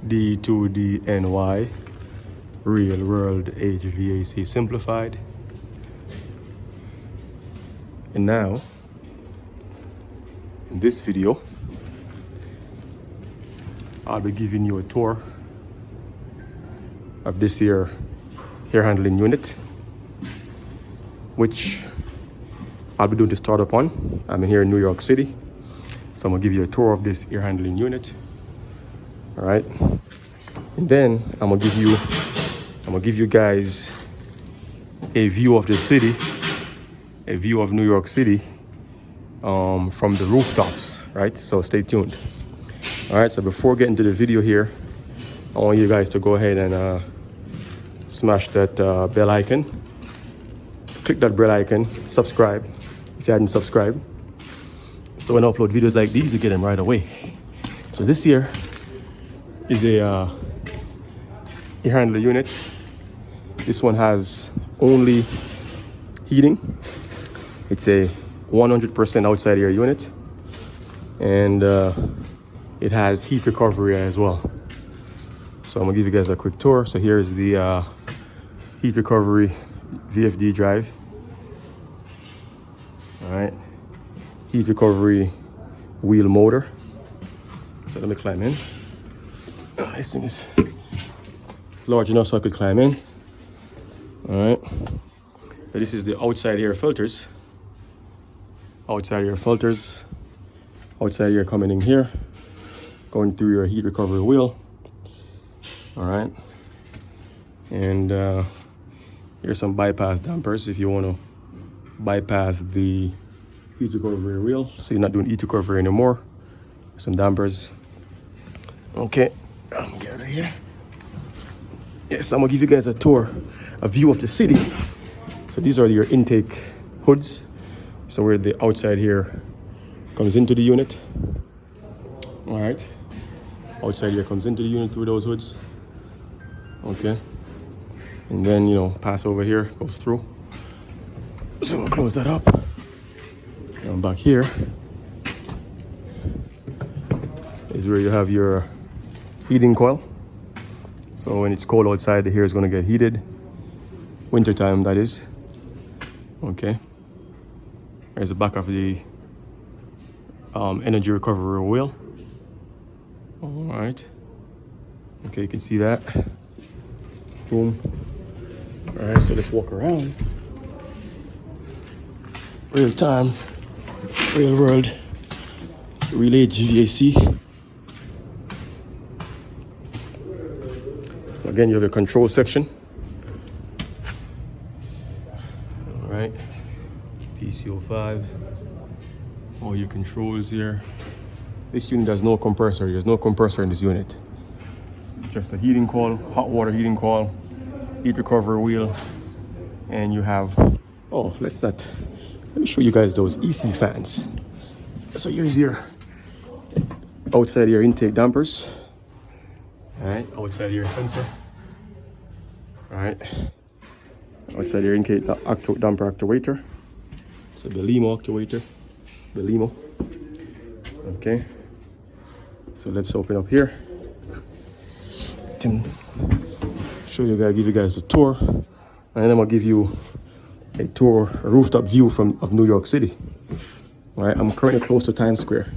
D2DNY, Real World HVAC Simplified. And now, in this video, I'll be giving you a tour of this here air handling unit, which I'll be doing the startup on. I'm here in New York City, so I'm gonna give you a tour of this air handling unit. All right, and then I'm gonna give you guys a view of the city, a view of New York City from the rooftops. Right, so stay tuned. All right, so before getting to the video here, I want you guys to go ahead and smash that bell icon. Click that bell icon, subscribe if you hadn't subscribed. So when I upload videos like these, you get them right away. So this here is a air handler unit. This one has only heating. It's a 100% outside air unit, and it has heat recovery as well. So I'm gonna give you guys a quick tour. So here's the heat recovery VFD drive. All right, heat recovery wheel motor. So let me climb in. This thing is it's large enough so I could climb in. All right, so this is the outside air filters. Outside air filters. Outside air coming in here, going through your heat recovery wheel. All right, and here's some bypass dampers if you want to bypass the heat recovery wheel, so you're not doing heat recovery anymore. Some dampers. Okay, I'm gonna get out of here. Yes, I'm gonna give you guys a tour, a view of the city. So these are your intake hoods. So where the outside here comes into the unit. All right, outside here comes into the unit through those hoods. Okay, and then pass over here, goes through. So I'll close that up. And back here is where you have your heating coil. So when it's cold outside, the hair is going to get heated. Wintertime, that is. Okay. There's the back of the energy recovery wheel. All right. Okay, you can see that. Boom. All right, so let's walk around. Real time, real world, relay HVAC. So again, you have your control section. All right, PCO5, all your controls here. This unit has no compressor. There's no compressor in this unit. Just a heating coil, hot water heating coil, heat recovery wheel, and you have, let me show you guys those EC fans. So here's your outside air intake dampers. All right, outside air sensor. All right, outside air intake damper actuator. It's a Belimo actuator, Belimo. Okay, so let's open up here. Give you guys a tour, and then I'm gonna give you a tour, a rooftop view of New York City. All right, I'm currently close to Times Square.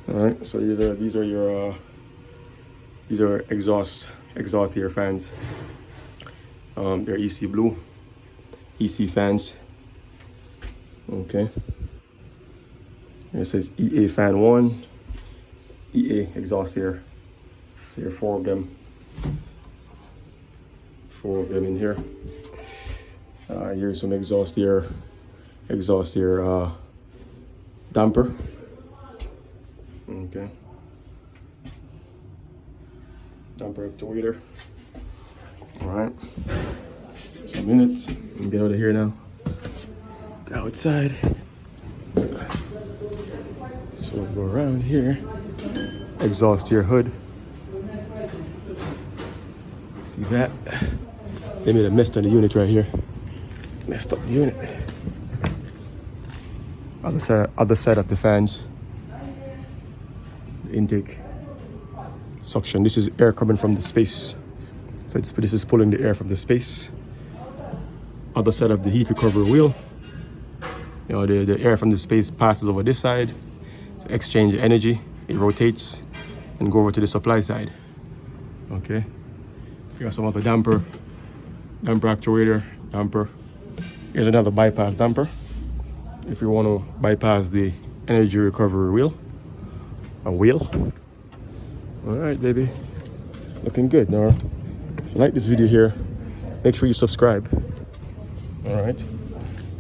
All right, so these are your exhaust air fans. They're EC blue, EC fans. Okay. It says EA fan 1, EA exhaust air. So there are four of them in here. Here's some exhaust air damper. Okay. Damper actuator. All right. Some minutes. Let me get out of here now. Go outside. So we'll go around here. Exhaust air hood. See that? They made a mess on the unit right here. Messed up the unit. Other side of the fans. The intake suction. This is air coming from the space. So this is pulling the air from the space. Other side of the heat recovery wheel. You know, the air from the space passes over this side to exchange energy. It rotates and go over to the supply side. Okay. You got some other damper actuator, damper. Here's another bypass damper. If you want to bypass the energy recovery wheel. All right, baby. Looking good, Nora. If you like this video here, make sure you subscribe. All right.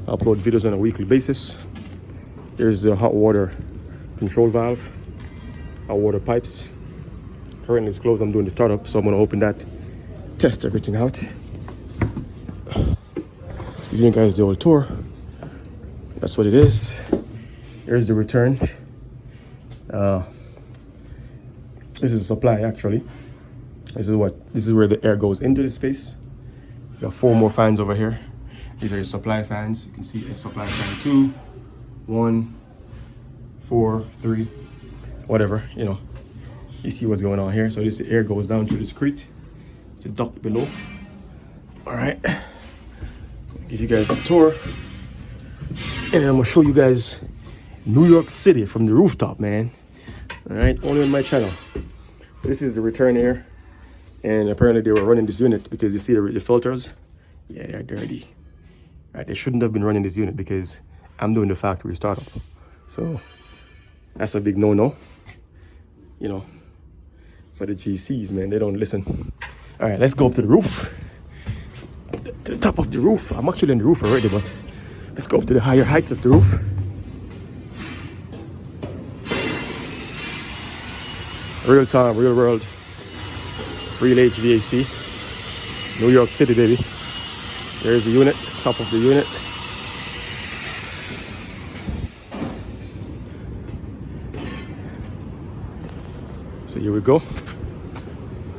I upload videos on a weekly basis. Here's the hot water control valve, hot water pipes. Currently it's closed. I'm doing the startup, so I'm going to open that, test everything out. Give you guys the old tour. That's what it is. Here's the return. This is a supply actually. This is where the air goes into the space. You got 4 more fans over here. These are your supply fans. You can see a supply fan 2, 1, 4, 3, whatever, you know. You see what's going on here. So the air goes down through this crate. It's a duct below. All right. Give you guys a tour. And I'm gonna show you guys New York City from the rooftop, man. All right, only on my channel. So this is the return air. And apparently they were running this unit because you see the filters. Yeah, they're dirty. Right, they shouldn't have been running this unit because I'm doing the factory startup. So that's a big no-no, you know. But the GCs, man, they don't listen. All right, let's go up to the roof. To the top of the roof. I'm actually on the roof already, but let's go up to the higher heights of the roof. Real time, real world, real HVAC. New York City, baby. There's the unit, top of the unit. So here we go.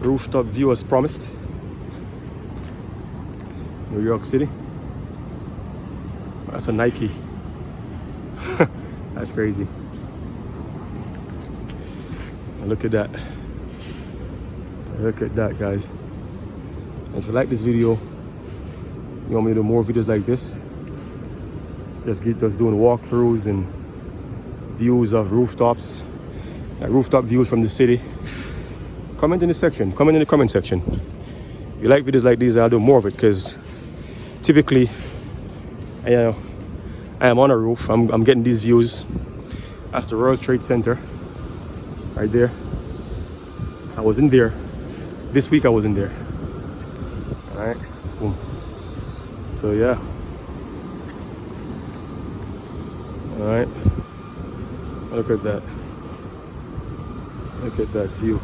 Rooftop view as promised. New York City. That's a Nike. That's crazy. Look at that. Look at that, guys. And if you like this video, you want me to do more videos like this, just doing walkthroughs and views of rooftops, like rooftop views from the city, comment in the section. Comment in the comment section. If you like videos like these, I'll do more of it, because typically I am on a roof. I'm getting these views. That's the World Trade Center right there. I was in there this week. I was in there. All right, boom. So yeah, all right, look at that. Look at that view.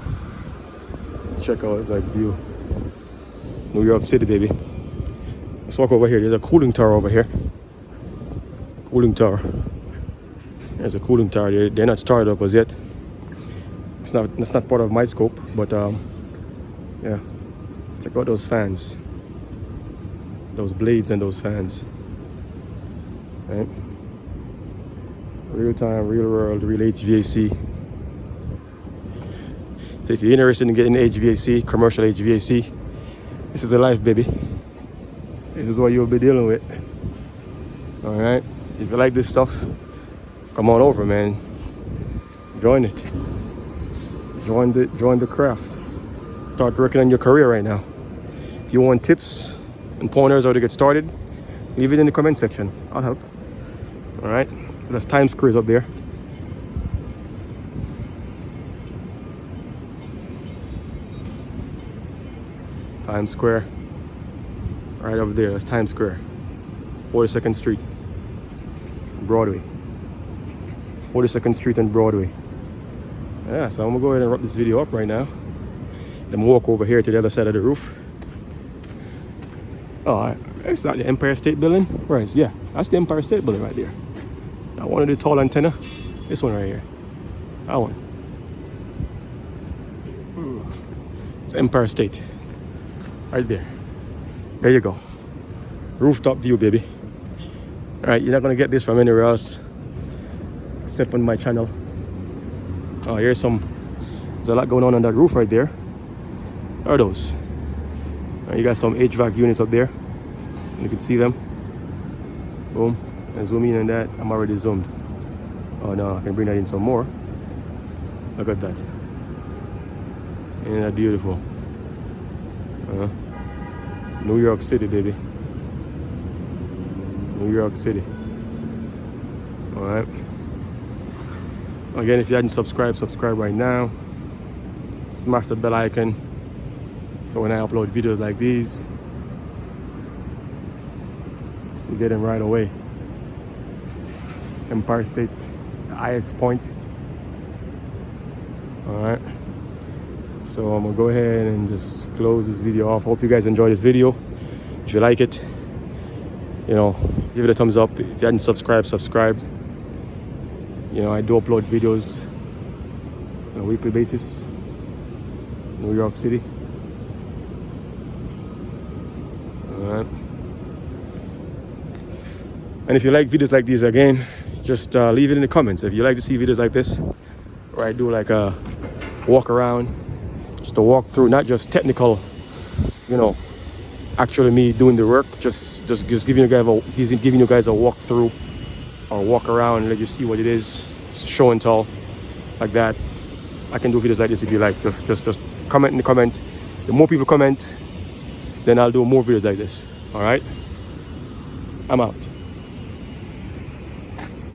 Check out that view. New York City, baby. Let's walk over here. There's a cooling tower over here. Cooling tower. There's a cooling tower. They're not started up as yet. It's not part of my scope, but yeah. Check out those fans. Those blades and those fans. Right? Real time, real world, real HVAC. So if you're interested in getting HVAC, commercial HVAC, this is the life, baby. This is what you'll be dealing with. All right. If you like this stuff, come on over, man. Join it. Join the craft. Start working on your career right now. If you want tips and pointers how to get started, leave it in the comment section. I'll help. All right. So that's Times Square up there. Times Square. Right over there. That's Times Square. 42nd Street. Broadway. 42nd Street and Broadway. Yeah, so I'm gonna go ahead and wrap this video up right now. Then walk over here to the other side of the roof. Oh, it's not the Empire State Building? Right, yeah, that's the Empire State Building right there. That one of the tall antenna. This one right here. That one. It's Empire State. Right there. There you go. Rooftop view, baby. Alright, you're not gonna get this from anywhere else except on my channel. Oh, here's some There's a lot going on that roof right there. What are those? You got some HVAC units up there. You can see them. Boom. And zoom in on that. I'm already zoomed. Oh no, I can bring that in some more. Look at that. Isn't that beautiful? New York City, baby. New York City. Alright. Again, if you hadn't subscribed, subscribe right now. Smash the bell icon. So when I upload videos like these, you get them right away. Empire State, the highest point. Alright. So I'm gonna go ahead and just close this video off. Hope you guys enjoyed this video. If you like it, you know, give it a thumbs up. If you hadn't subscribed, subscribe. You know, I do upload videos on a weekly basis. New York City. Alright. And if you like videos like these, again, just leave it in the comments. If you like to see videos like this, where I do like a walk around, just a walk through, not just technical, you know, actually me doing the work, just giving you guys a walk through or walk around and let you see what it is, show and tell, like that. I can do videos like this if you like. Just comment in the comment. The more people comment, then I'll do more videos like this. All right, I'm out.